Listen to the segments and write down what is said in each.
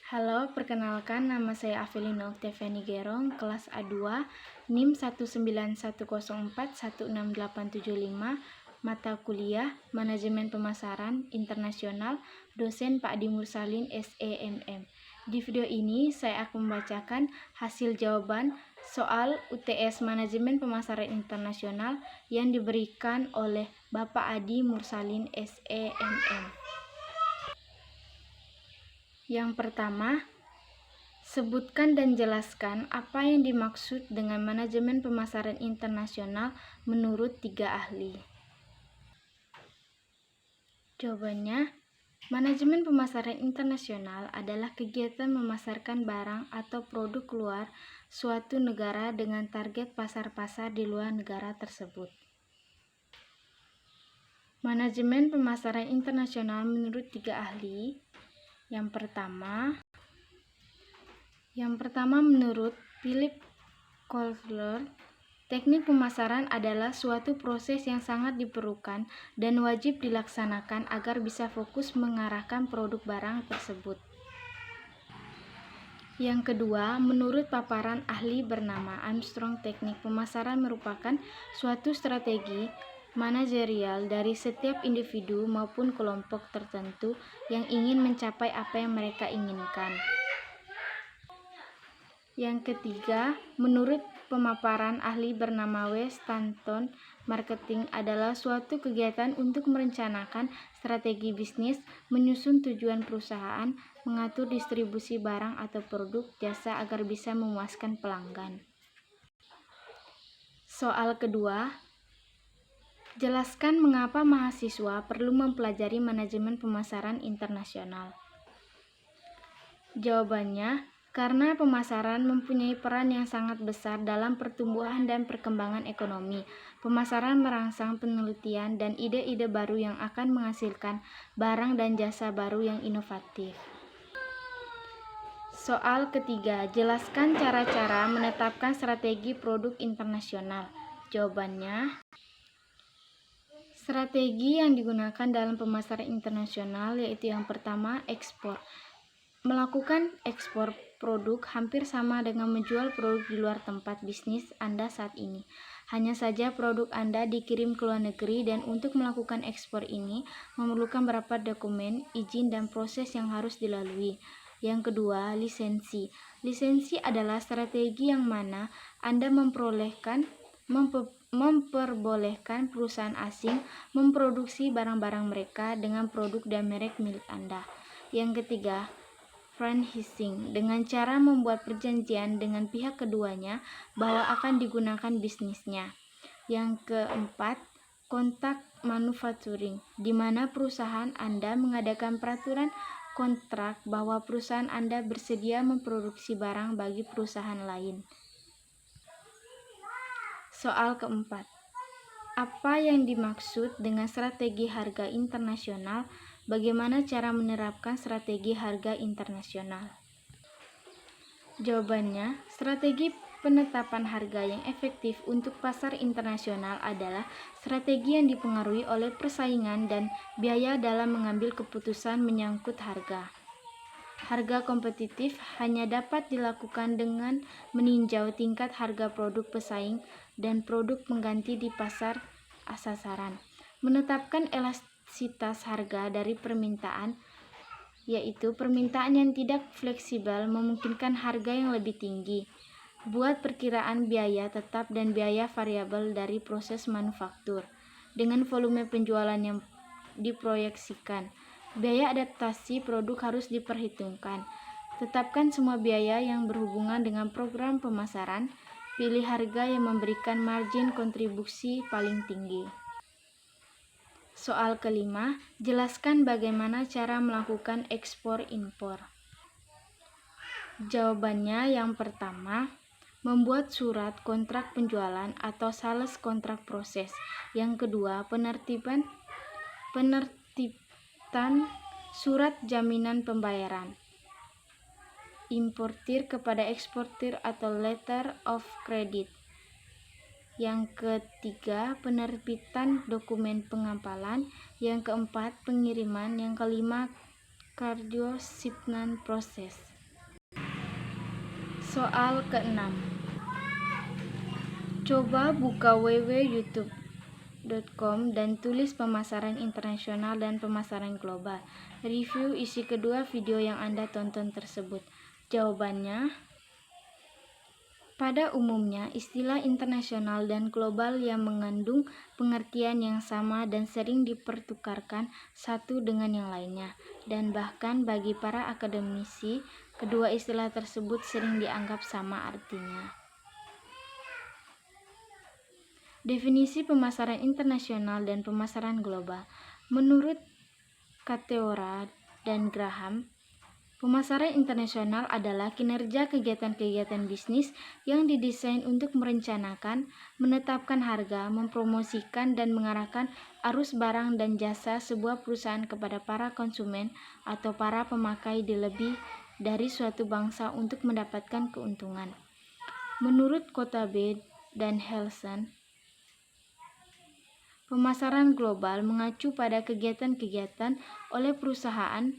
Halo, perkenalkan nama saya Avelina Oktaviani Gerong, kelas A2, NIM 19104168875, mata kuliah Manajemen Pemasaran Internasional, dosen Pak Adi Mursalin SEMM. Di video ini saya akan membacakan hasil jawaban soal UTS Manajemen Pemasaran Internasional yang diberikan oleh Bapak Adi Mursalin SEMM. Yang pertama, sebutkan dan jelaskan apa yang dimaksud dengan manajemen pemasaran internasional menurut 3 ahli. Jawabannya, manajemen pemasaran internasional adalah kegiatan memasarkan barang atau produk keluar suatu negara dengan target pasar-pasar di luar negara tersebut. Manajemen pemasaran internasional menurut 3 ahli. Yang pertama menurut Philip Kotler, teknik pemasaran adalah suatu proses yang sangat diperlukan dan wajib dilaksanakan agar bisa fokus mengarahkan produk barang tersebut. Yang kedua, menurut paparan ahli bernama Armstrong, teknik pemasaran merupakan suatu strategi manajerial dari setiap individu maupun kelompok tertentu yang ingin mencapai apa yang mereka inginkan. Yang ketiga, menurut pemaparan ahli bernama W. Stanton, marketing adalah suatu kegiatan untuk merencanakan strategi bisnis, menyusun tujuan perusahaan, mengatur distribusi barang atau produk jasa agar bisa memuaskan pelanggan. Soal kedua, jelaskan mengapa mahasiswa perlu mempelajari manajemen pemasaran internasional. Jawabannya, karena pemasaran mempunyai peran yang sangat besar dalam pertumbuhan dan perkembangan ekonomi. Pemasaran merangsang penelitian dan ide-ide baru yang akan menghasilkan barang dan jasa baru yang inovatif. Soal ketiga, jelaskan cara-cara menetapkan strategi produk internasional. Jawabannya, strategi yang digunakan dalam pemasaran internasional yaitu yang pertama, ekspor. Melakukan ekspor produk hampir sama dengan menjual produk di luar tempat bisnis Anda saat ini. Hanya saja produk Anda dikirim ke luar negeri dan untuk melakukan ekspor ini memerlukan beberapa dokumen, izin, dan proses yang harus dilalui. Yang kedua, lisensi. Lisensi adalah strategi yang mana Anda memperbolehkan perusahaan asing memproduksi barang-barang mereka dengan produk dan merek milik Anda. Yang ketiga, franchising, dengan cara membuat perjanjian dengan pihak keduanya bahwa akan digunakan bisnisnya. Yang keempat, kontrak manufacturing, di mana perusahaan Anda mengadakan peraturan kontrak bahwa perusahaan Anda bersedia memproduksi barang bagi perusahaan lain. Soal keempat, apa yang dimaksud dengan strategi harga internasional? Bagaimana cara menerapkan strategi harga internasional? Jawabannya, strategi penetapan harga yang efektif untuk pasar internasional adalah strategi yang dipengaruhi oleh persaingan dan biaya dalam mengambil keputusan menyangkut harga. Harga kompetitif hanya dapat dilakukan dengan meninjau tingkat harga produk pesaing dan produk pengganti di pasar sasaran. Menetapkan elastisitas harga dari permintaan, yaitu permintaan yang tidak fleksibel memungkinkan harga yang lebih tinggi. Buat perkiraan biaya tetap dan biaya variabel dari proses manufaktur dengan volume penjualan yang diproyeksikan. Biaya adaptasi produk harus diperhitungkan. Tetapkan semua biaya yang berhubungan dengan program pemasaran. Pilih harga yang memberikan margin kontribusi paling tinggi. Soal kelima, jelaskan bagaimana cara melakukan ekspor-impor. Jawabannya, yang pertama, membuat surat kontrak penjualan atau sales kontrak proses. Yang kedua, penertiban surat jaminan pembayaran. Importir kepada eksportir atau letter of credit. Yang ketiga, penerbitan dokumen pengapalan. Yang keempat, pengiriman. Yang kelima, cargo shipment proses. Soal ke-6. Coba buka www.youtube.com dan tulis pemasaran internasional dan pemasaran global. Review isi kedua video yang Anda tonton tersebut. Jawabannya, pada umumnya istilah internasional dan global yang mengandung pengertian yang sama dan sering dipertukarkan satu dengan yang lainnya. Dan bahkan bagi para akademisi, kedua istilah tersebut sering dianggap sama artinya. Definisi pemasaran internasional dan pemasaran global. Menurut Cateora dan Graham, pemasaran internasional adalah kinerja kegiatan-kegiatan bisnis yang didesain untuk merencanakan, menetapkan harga, mempromosikan, dan mengarahkan arus barang dan jasa sebuah perusahaan kepada para konsumen atau para pemakai di lebih dari suatu bangsa untuk mendapatkan keuntungan. Menurut Kotabe dan Helson, pemasaran global mengacu pada kegiatan-kegiatan oleh perusahaan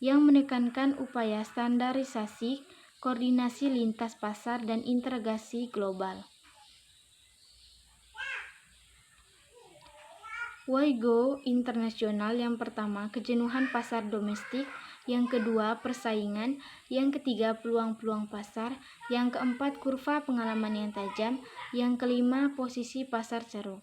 yang menekankan upaya standarisasi, koordinasi lintas pasar, dan integrasi global. Why go internasional? Yang pertama, kejenuhan pasar domestik. Yang kedua, persaingan. Yang ketiga, peluang-peluang pasar. Yang keempat, kurva pengalaman yang tajam. Yang kelima, posisi pasar ceruk.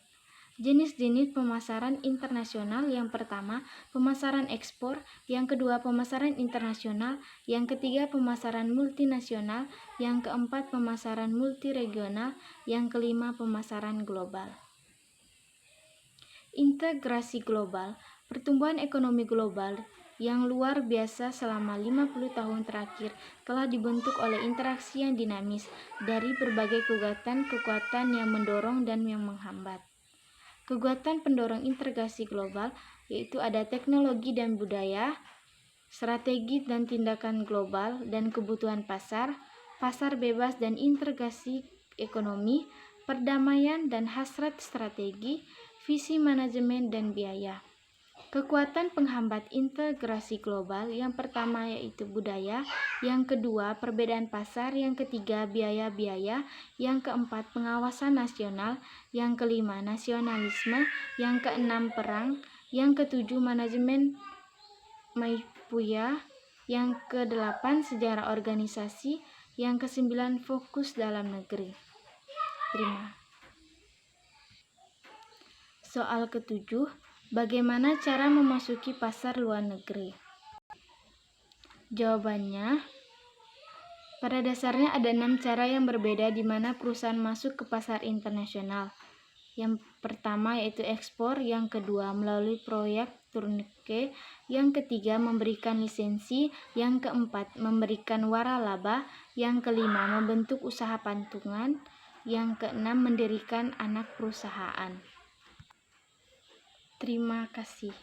Jenis-jenis pemasaran internasional. Yang pertama, pemasaran ekspor. Yang kedua, pemasaran internasional. Yang ketiga, pemasaran multinasional. Yang keempat, pemasaran multiregional. Yang kelima, pemasaran global. Integrasi global. Pertumbuhan ekonomi global yang luar biasa selama 50 tahun terakhir telah dibentuk oleh interaksi yang dinamis dari berbagai kekuatan yang mendorong dan yang menghambat. Kekuatan pendorong integrasi global yaitu ada teknologi dan budaya, strategi dan tindakan global dan kebutuhan pasar, pasar bebas dan integrasi ekonomi, perdamaian dan hasrat strategi, visi manajemen dan biaya. Kekuatan penghambat integrasi global yang pertama yaitu budaya, yang kedua perbedaan pasar, yang ketiga biaya-biaya, yang keempat pengawasan nasional, yang kelima nasionalisme, yang keenam perang, yang ketujuh manajemen mafia, yang kedelapan sejarah organisasi, yang kesembilan fokus dalam negeri. Soal ketujuh, bagaimana cara memasuki pasar luar negeri? Jawabannya, pada dasarnya ada 6 cara yang berbeda di mana perusahaan masuk ke pasar internasional. Yang pertama yaitu ekspor, yang kedua melalui proyek turnkey, yang ketiga memberikan lisensi, yang keempat memberikan waralaba, yang kelima membentuk usaha patungan, yang keenam mendirikan anak perusahaan. Terima kasih.